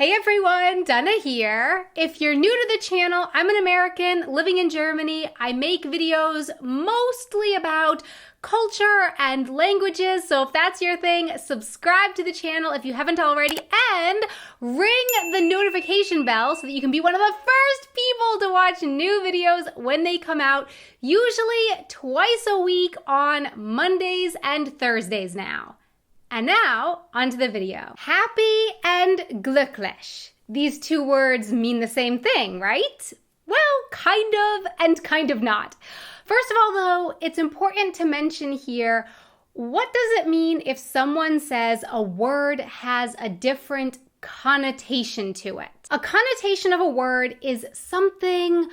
Hey everyone, Donna here. If you're new to the channel, I'm an American living in Germany. I make videos mostly about culture and languages, so if that's your thing, subscribe to the channel if you haven't already, and ring the notification bell so that you can be one of the first people to watch new videos when they come out, usually twice a week on Mondays and Thursdays now. And now, onto the video. Happy and glücklich. These two words mean the same thing, right? Well, kind of and kind of not. First of all, though, it's important to mention here, what does it mean if someone says a word has a different connotation to it? A connotation of a word is something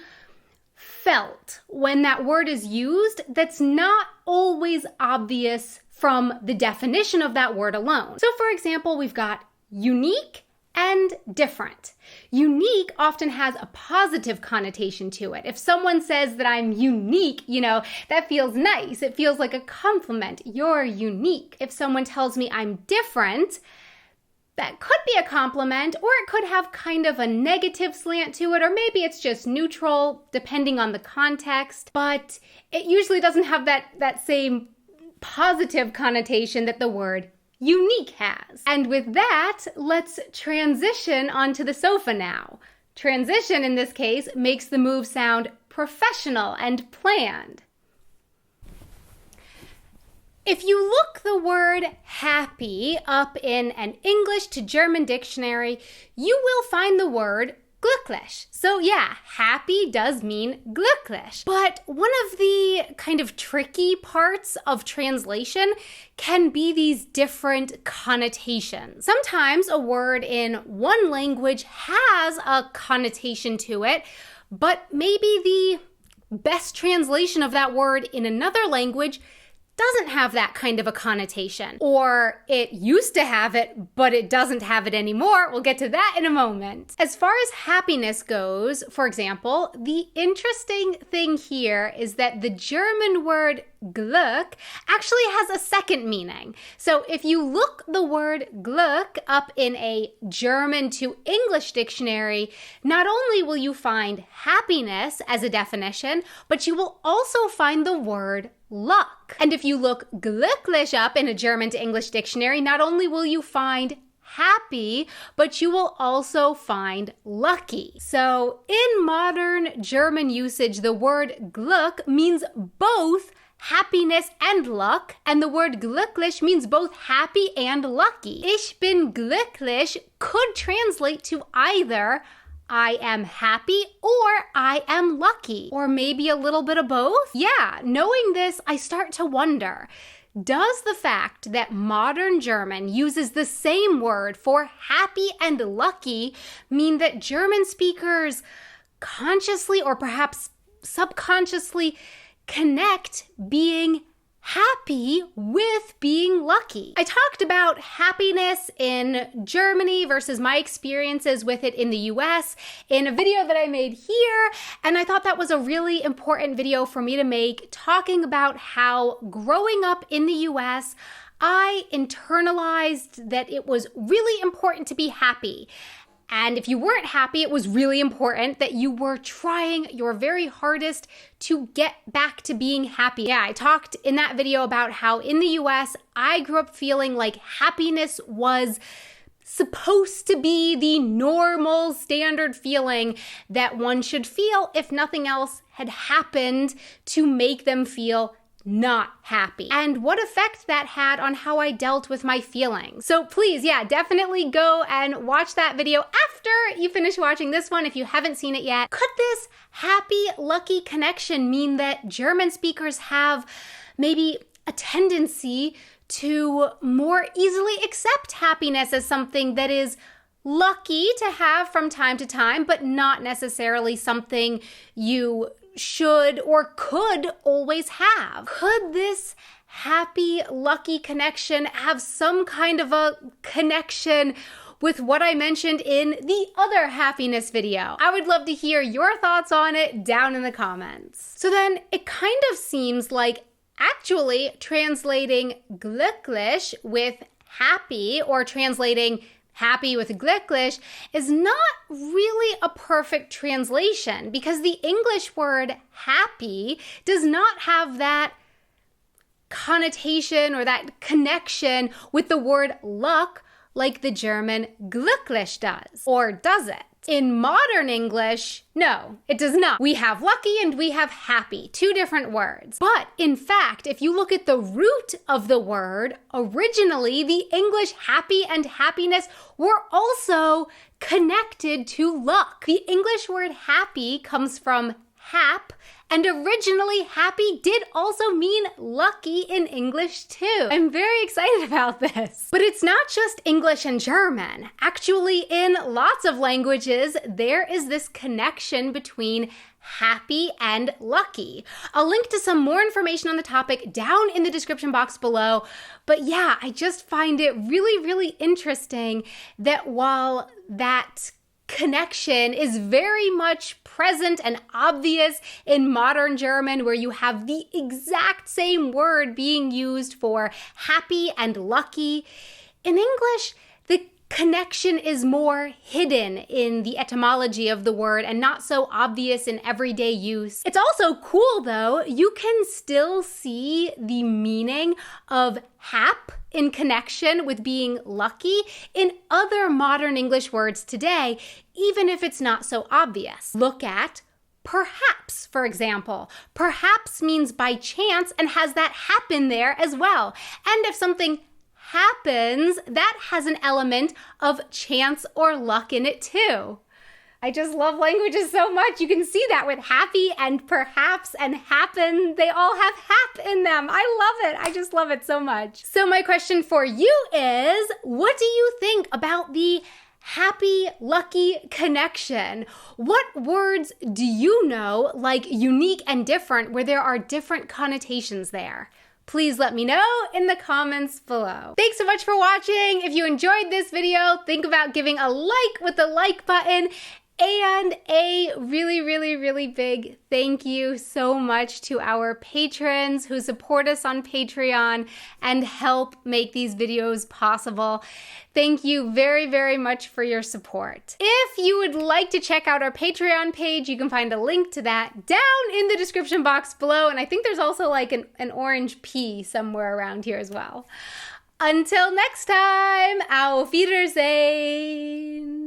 felt when that word is used that's not always obvious from the definition of that word alone. So for example, we've got unique and different. Unique often has a positive connotation to it. If someone says that I'm unique, that feels nice. It feels like a compliment. You're unique. If someone tells me I'm different, that could be a compliment, or it could have kind of a negative slant to it, or maybe it's just neutral, depending on the context. But it usually doesn't have that same positive connotation that the word unique has. And with that, let's transition onto the sofa now. Transition, in this case, makes the move sound professional and planned. If you look the word happy up in an English to German dictionary, you will find the word Glücklich. So yeah, happy does mean glücklich. But one of the kind of tricky parts of translation can be these different connotations. Sometimes a word in one language has a connotation to it, but maybe the best translation of that word in another language doesn't have that kind of a connotation. Or it used to have it, but it doesn't have it anymore. We'll get to that in a moment. As far as happiness goes, for example, the interesting thing here is that the German word Glück actually has a second meaning. So if you look the word Glück up in a German to English dictionary, not only will you find happiness as a definition, but you will also find the word luck. And if you look glücklich up in a German to English dictionary, not only will you find happy, but you will also find lucky. So in modern German usage, the word Glück means both happiness and luck, and the word glücklich means both happy and lucky. Ich bin glücklich could translate to either I am happy or I am lucky, or maybe a little bit of both. Yeah, knowing this, I start to wonder, does the fact that modern German uses the same word for happy and lucky mean that German speakers consciously or perhaps subconsciously connect being happy with being lucky? I talked about happiness in Germany versus my experiences with it in the US in a video that I made here, and I thought that was a really important video for me to make, talking about how growing up in the US, I internalized that it was really important to be happy. And if you weren't happy, it was really important that you were trying your very hardest to get back to being happy. Yeah, I talked in that video about how in the US, I grew up feeling like happiness was supposed to be the normal standard feeling that one should feel if nothing else had happened to make them feel not happy, and what effect that had on how I dealt with my feelings. So please, yeah, definitely go and watch that video after you finish watching this one if you haven't seen it yet. Could this happy, lucky connection mean that German speakers have maybe a tendency to more easily accept happiness as something that is lucky to have from time to time, but not necessarily something you should or could always have? Could this happy, lucky connection have some kind of a connection with what I mentioned in the other happiness video? I would love to hear your thoughts on it down in the comments. So then it kind of seems like actually translating glücklich with happy, or translating happy with glücklich is not really a perfect translation because the English word happy does not have that connotation or that connection with the word luck like the German glücklich does. Or does it? In modern English, no, it does not. We have lucky and we have happy, two different words. But in fact, if you look at the root of the word, originally the English happy and happiness were also connected to luck. The English word happy comes from hap, and originally happy did also mean lucky in English too. I'm very excited about this. But it's not just English and German. Actually, in lots of languages, there is this connection between happy and lucky. I'll link to some more information on the topic down in the description box below. But yeah, I just find it really, really interesting that while that connection is very much present and obvious in modern German, where you have the exact same word being used for happy and lucky. In English, the connection is more hidden in the etymology of the word and not so obvious in everyday use. It's also cool though, you can still see the meaning of hap in connection with being lucky in other modern English words today, even if it's not so obvious. Look at perhaps, for example. Perhaps means by chance and has that happen there as well. And if something happens, that has an element of chance or luck in it too. I just love languages so much. You can see that with happy and perhaps and happen. They all have hap in them. I love it. I just love it so much. So my question for you is, what do you think about the happy, lucky connection? What words do you know, like unique and different, where there are different connotations there? Please let me know in the comments below. Thanks so much for watching. If you enjoyed this video, think about giving a like with the like button. And a really, really, really big thank you so much to our patrons who support us on Patreon and help make these videos possible. Thank you very, very much for your support. If you would like to check out our Patreon page, you can find a link to that down in the description box below. And I think there's also like an orange P somewhere around here as well. Until next time, auf Wiedersehen.